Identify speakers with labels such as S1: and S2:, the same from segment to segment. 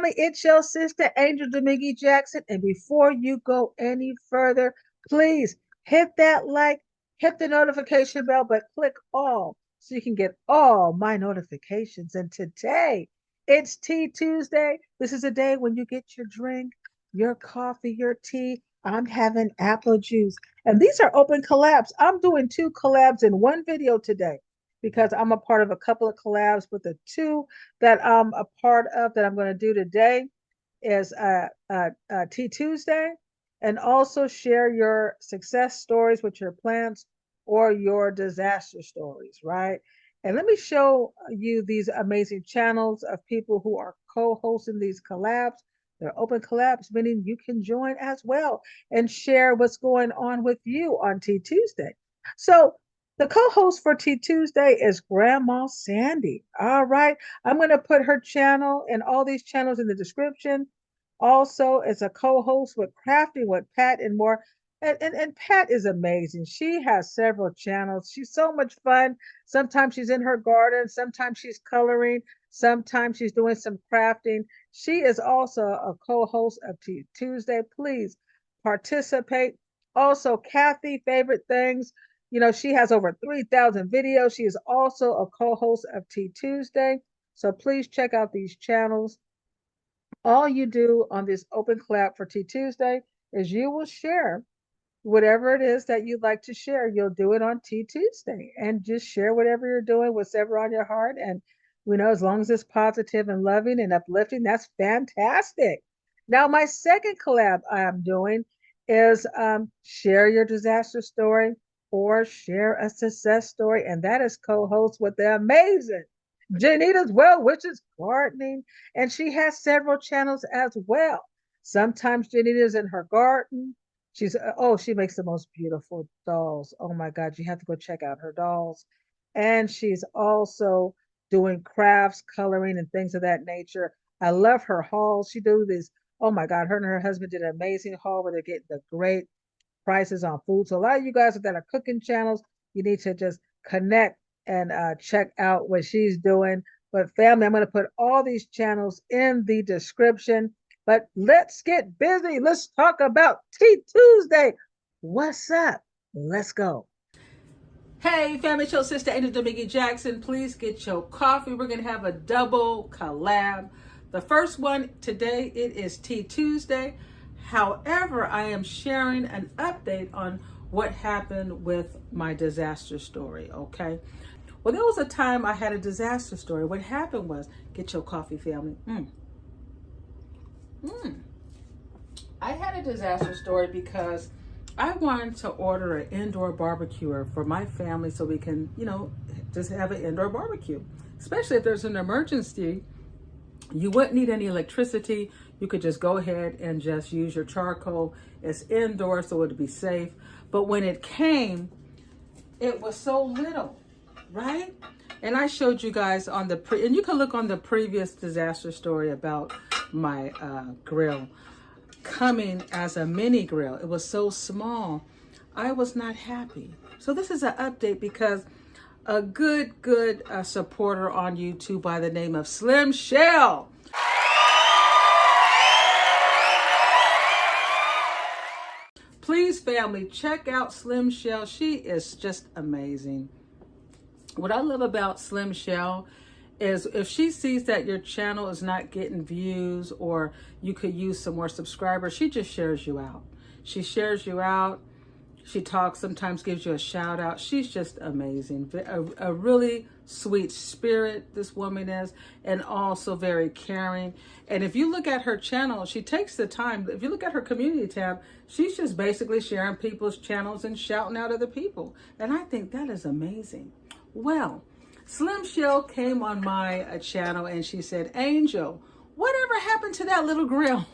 S1: family, it's your sister, Angel Jackson. And before you go any further, please hit that like, hit the notification bell, but click all so you can get all my notifications. And today, it's Tea Tuesday. This is a day when you get your drink, your coffee, your tea. I'm having apple juice. And these are open collabs. I'm doing two collabs in one video today because I'm a part of a couple of collabs, but the two that I'm a part of that I'm going to do today is Tea Tuesday, and also share your success stories with your plants or your disaster stories, right? And let me show you these amazing channels of people who are co-hosting these collabs. They're open collabs, meaning you can join as well and share what's going on with you on Tea Tuesday. So the co-host for Tea Tuesday is Grandma Sandy. All right. I'm going to put her channel and all these channels in the description. Also, as a co-host with Crafting with Pat and more. And Pat is amazing. She has several channels. She's so much fun. Sometimes she's in her garden. Sometimes she's coloring. Sometimes she's doing some crafting. She is also a co-host of Tea Tuesday. Please participate. Also, Kathy, Favorite Things. You know, she has over 3,000 videos. She is also a co-host of Tea Tuesday. So please check out these channels. All you do on this open collab for Tea Tuesday is you will share whatever it is that you'd like to share. You'll do it on Tea Tuesday and just share whatever you're doing, whatever on your heart. And we know as long as it's positive and loving and uplifting, that's fantastic. Now, my second collab I am doing is share your disaster story or share a success story. And that is co-host with the amazing Jenita's Well Wishes Gardening. And she has several channels as well. Sometimes Jenita's in her garden. She makes the most beautiful dolls. Oh my God, you have to go check out her dolls. And she's also doing crafts, coloring, and things of that nature. I love her hauls. She do this. Oh my God, her and her husband did an amazing haul where they're getting the great prices on food. So a lot of you guys that are cooking channels, you need to just connect and check out what she's doing. But family, I'm going to put all these channels in the description. But let's get busy. Let's talk about Tea Tuesday. What's up? Let's go. Hey, family, show sister Angel Jackson. Please get your coffee. We're going to have a double collab. The first one today, it is Tea Tuesday. However, I am sharing an update on what happened with my disaster story, okay? Well, there was a time I had a disaster story. What happened was, get your coffee, family. I had a disaster story because I wanted to order an indoor barbecuer for my family so we can, just have an indoor barbecue. Especially if there's an emergency, you wouldn't need any electricity. You could just go ahead and just use your charcoal. It's indoor, so it would be safe. But when it came, it was so little, right? And I showed you guys on and you can look on the previous disaster story about my grill coming as a mini grill. It was so small. I was not happy. So this is an update because a good supporter on YouTube by the name of Slim Shell. Please, family, check out Slim Shell. She is just amazing. What I love about Slim Shell is if she sees that your channel is not getting views or you could use some more subscribers, she just shares you out. She shares you out. She talks, sometimes gives you a shout out. She's just amazing. A really sweet spirit, this woman is, and also very caring. And if you look at her channel, she takes the time. If you look at her community tab, she's just basically sharing people's channels and shouting out other people. And I think that is amazing. Well, Slim Shell came on my channel and she said, Angel, whatever happened to that little grill?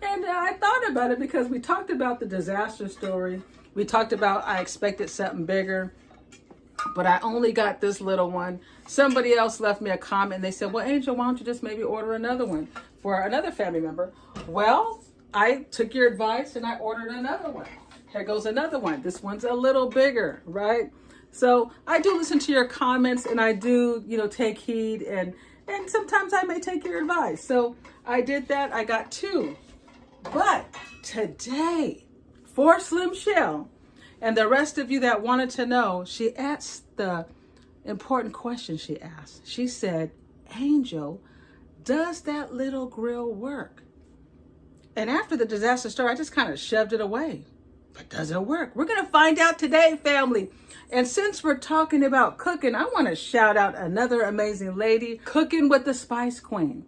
S1: And I thought about it because we talked about the disaster story. We talked about I expected something bigger, but I only got this little one. Somebody else left me a comment and they said, well, Angel, why don't you just maybe order another one for another family member? Well, I took your advice and I ordered another one. Here goes another one. This one's a little bigger, right? So I do listen to your comments and I do, take heed and
S2: And sometimes I may take your advice. So I did that. I got 2. But today, for Slim Shell, and the rest of you that wanted to know, she asked the important question she asked. She said, Angel, does that little grill work? And after the disaster started, I just kind of shoved it away. But does it work? We're going to find out today, family. And since we're talking about cooking, I want to shout out another amazing lady, Cooking with the Spice Queen.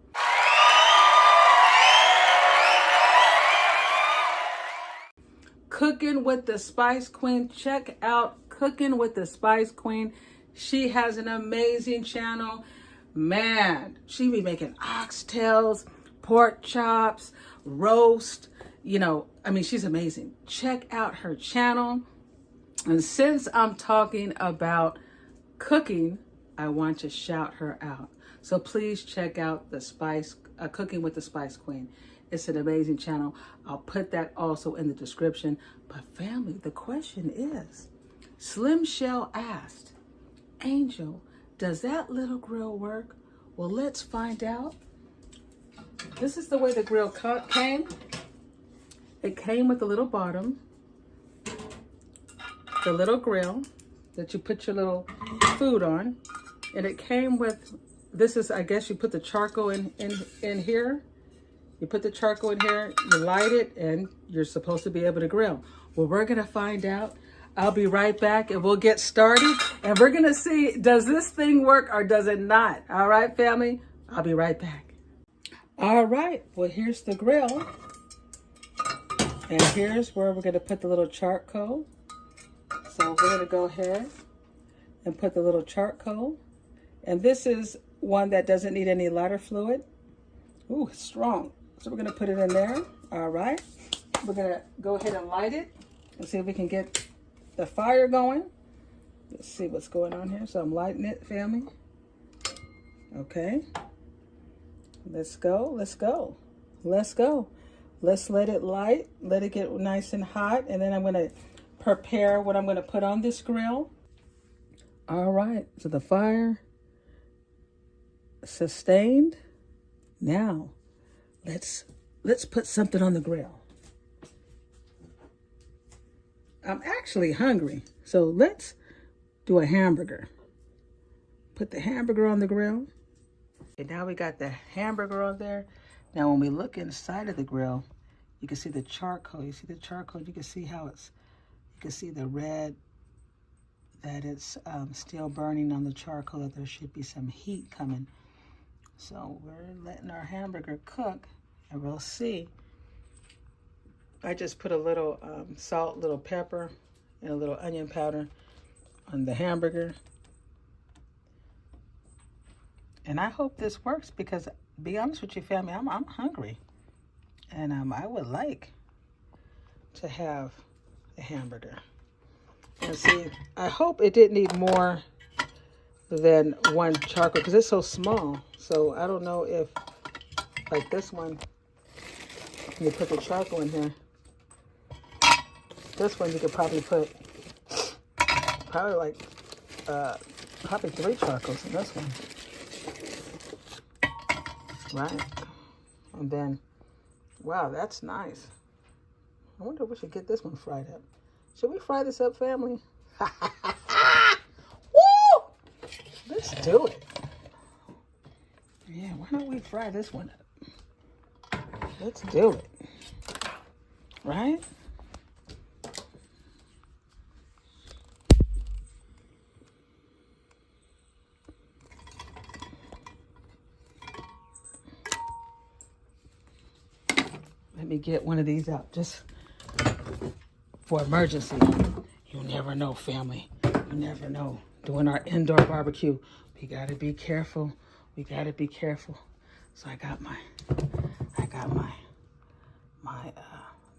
S2: Cooking with the Spice Queen. Check out Cooking with the Spice Queen. She has an amazing channel. Man, she be making oxtails, pork chops, roast. You know, I mean, she's amazing. Check out her channel. And since I'm talking about cooking, I want to shout her out. So please check out the Cooking with the Spice Queen. It's an amazing channel. I'll put that also in the description. But family, the question is, Slim Shell asked, Angel, does that little grill work? Well, let's find out. This is the way the grill came. It came with a little bottom, the little grill that you put your little food on. And it came with, this is, I guess you put the charcoal in here. You put the charcoal in here, you light it, and you're supposed to be able to grill. Well, we're going to find out. I'll be right back, and we'll get started. And we're going to see, does this thing work or does it not? All right, family? I'll be right back. All right. Well, here's the grill. And here's where we're going to put the little charcoal. So we're going to go ahead and put the little charcoal. And this is one that doesn't need any lighter fluid. Ooh, it's strong. So we're going to put it in there. All right. We're going to go ahead and light it and see if we can get the fire going. Let's see what's going on here. So I'm lighting it, family. Okay. Let's go. Let's go. Let's go. Let's let it light. Let it get nice and hot. And then I'm going to prepare what I'm going to put on this grill. All right. So the fire sustained. Now, let's put something on the grill. I'm actually hungry, so let's do a hamburger. Put the hamburger on the grill. And now we got the hamburger on there. Now, when we look inside of the grill, you can see the charcoal. You see the charcoal? You can see how you can see the red, that it's still burning on the charcoal, that there should be some heat coming. So we're letting our hamburger cook, and we'll see. I just put a little salt, little pepper, and a little onion powder on the hamburger. And I hope this works because, to be honest with you, family, I'm hungry. And I would like to have a hamburger. And see, I hope it didn't need more than one charcoal because it's so small. So I don't know if, like this one, you put the charcoal in here. This one you could probably put probably 3 charcoals in this one. Right. And then, wow, that's nice. I wonder if we should get this one fried up. Should we fry this up, family? Woo! Let's do it. Yeah, why don't we fry this one up? Let's do it. Right? Let me get one of these out just for emergency. You never know, family. You never know. Doing our indoor barbecue, we gotta be careful. We gotta be careful. So I got my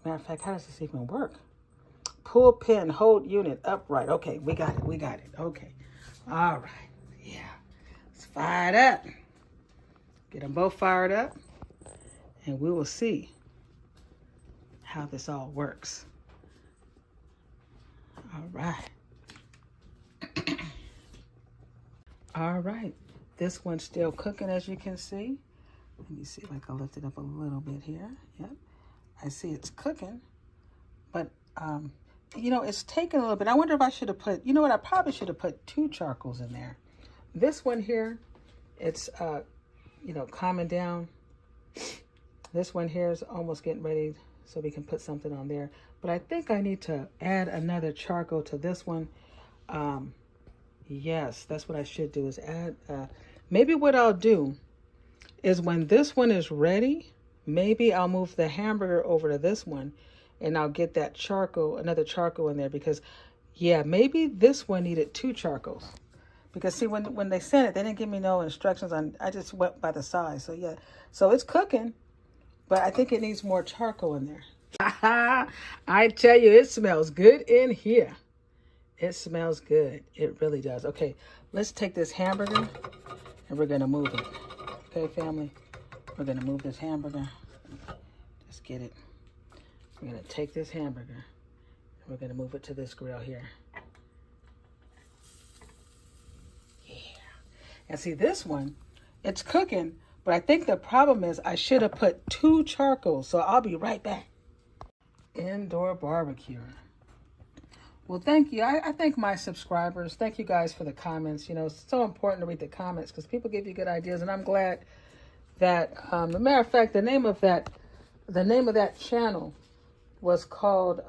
S2: matter of fact, how does this even work? Pull pin, hold unit upright. Okay, we got it. Okay. All right. Yeah. Let's fire it up. Get them both fired up. And we will see how this all works. All right. All right. This one's still cooking, as you can see. Let me see if I can lift it up a little bit here. Yep, I see it's cooking, but you know, it's taking a little bit. I wonder if I should have put, you know what, I probably should have put 2 charcoals in there. This one here, it's you know, calming down. This one here is almost getting ready, so we can put something on there. But I think I need to add another charcoal to this one. Yes, that's what I should do, is add, maybe what I'll do is when this one is ready, maybe I'll move the hamburger over to this one and I'll get that charcoal, another charcoal in there, because yeah, maybe this one needed 2 charcoals. Because see, when they sent it, they didn't give me no instructions on, I just went by the size. So yeah, so it's cooking, but I think it needs more charcoal in there. I tell you, it smells good in here. It smells good. It really does. Okay, let's take this hamburger and we're gonna move it. Okay, family, we're gonna move this hamburger. Let's get it. We're gonna take this hamburger and we're gonna move it to this grill here. Yeah. And see, this one, it's cooking, but I think the problem is I should have put 2 charcoals. So I'll be right back. Indoor barbecue. Well, thank you. I thank my subscribers. Thank you guys for the comments. You know, it's so important to read the comments because people give you good ideas, and I'm glad that, as a matter of fact, the name of that channel was called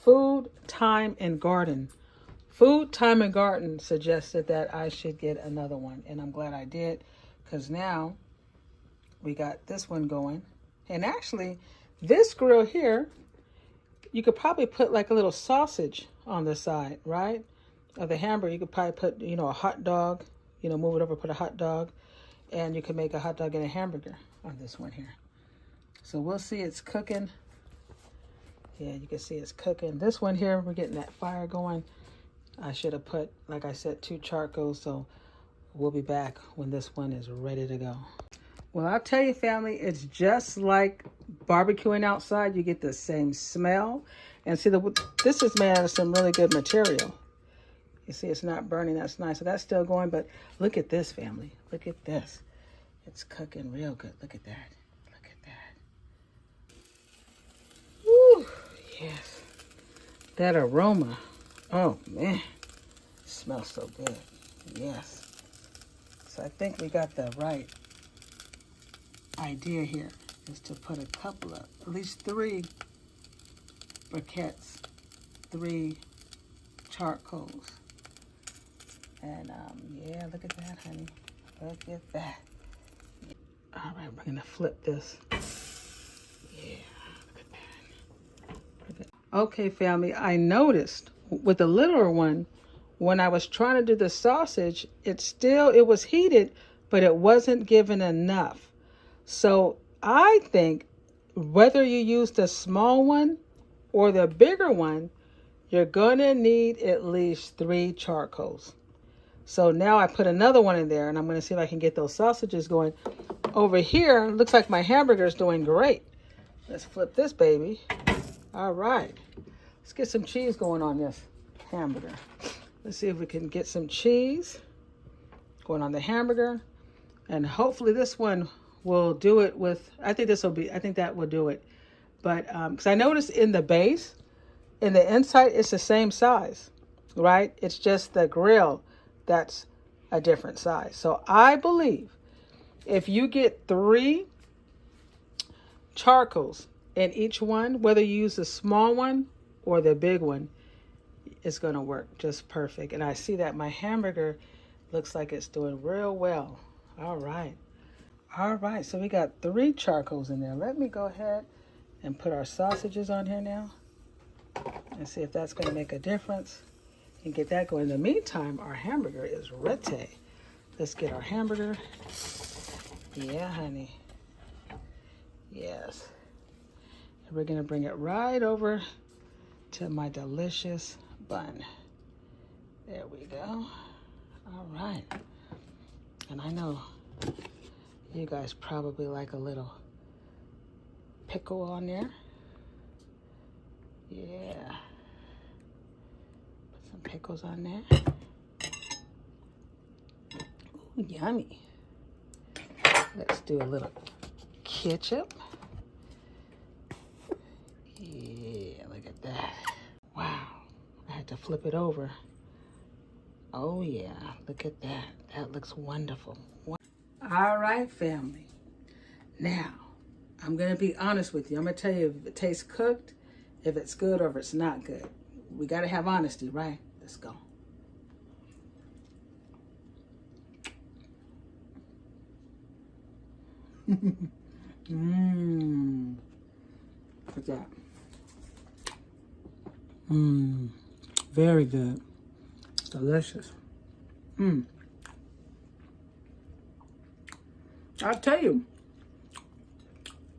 S2: Food, Time, and Garden. Food, Time, and Garden suggested that I should get another one, and I'm glad I did, because now we got this one going. And actually, this grill here, you could probably put like a little sausage on the side, right? Of the hamburger. You could probably put, you know, a hot dog, you know, move it over, put a hot dog, and you can make a hot dog and a hamburger on this one here. So we'll see, it's cooking. Yeah, you can see it's cooking. This one here, we're getting that fire going. I should have put, like I said, 2 charcoals, so we'll be back when this one is ready to go. Well, I'll tell you, family, it's just like barbecuing outside. You get the same smell. And see, this is made out of some really good material. You see, it's not burning. That's nice. So that's still going. But look at this, family. Look at this. It's cooking real good. Look at that. Look at that. Woo, yes. That aroma. Oh, man. It smells so good. Yes. So I think we got the right idea here, is to put a couple of, at least 3 briquettes, 3 charcoals. And yeah, look at that, honey. Look at that. All right, we're gonna flip this. Yeah, look at that. Look at. Okay, family, I noticed with the littler one, when I was trying to do the sausage, it was heated, but it wasn't given enough. So I think whether you use the small one or the bigger one, you're gonna need at least 3 charcoals. So now I put another one in there, and I'm gonna see if I can get those sausages going. Over here, looks like my hamburger is doing great. Let's flip this baby. All right, let's get some cheese going on this hamburger. Let's see if we can get some cheese going on the hamburger, and hopefully this one will do it with, I think that will do it. But because I noticed in the base, in the inside, it's the same size, right? It's just the grill that's a different size. So I believe if you get 3 charcoals in each one, whether you use the small one or the big one, it's gonna work just perfect. And I see that my hamburger looks like it's doing real well. All right. All right, so we got 3 charcoals in there. Let me go ahead and put our sausages on here now and see if that's going to make a difference and get that going. In the meantime, our hamburger is ready. Let's get our hamburger. Yeah, honey. Yes. And we're going to bring it right over to my delicious bun. There we go. All right. And I know you guys probably like a little pickle on there. Yeah. Put some pickles on there. Yummy. Let's do a little ketchup. Yeah, look at that. Wow, I had to flip it over. Oh yeah, look at that. That looks wonderful. All right, family. Now, I'm gonna be honest with you. I'm gonna tell you if it tastes cooked, if it's good or if it's not good. We gotta have honesty, right? Let's go. Mmm. Look at that. Mmm. Very good. Delicious. Mmm. I'll tell you,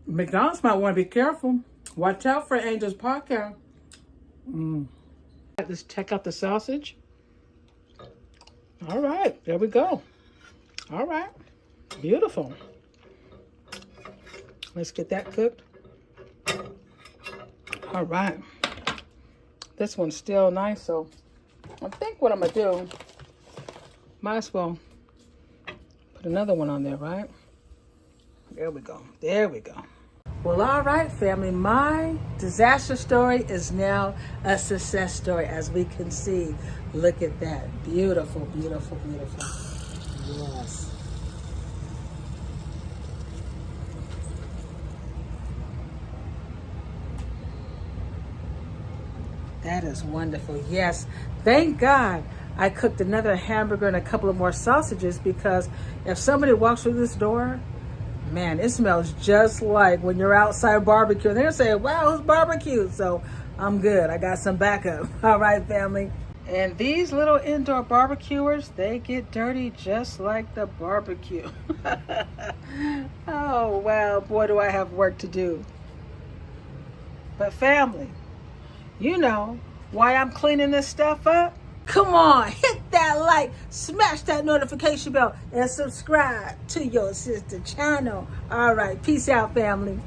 S2: McDonald's might want to be careful. Watch out for Angel's podcast. Mmm. Let's check out the sausage. All right, there we go. All right, beautiful. Let's get that cooked. All right. This one's still nice, so I think what I'm gonna do, might as well put another one on there, right? There we go. There we go. Well, all right, family. My disaster story is now a success story, as we can see. Look at that. Beautiful, beautiful, beautiful. Yes. That is wonderful. Yes. Thank God I cooked another hamburger and a couple of more sausages, because if somebody walks through this door, man, it smells just like when you're outside barbecuing. They're saying, wow, who's barbecued? So I'm good. I got some backup. All right, family. And these little indoor barbecuers, they get dirty just like the barbecue. Oh, wow. Boy, do I have work to do. But family, you know why I'm cleaning this stuff up? Come on, hit that like, smash that notification bell, and subscribe to your sister channel. All right, peace out, family.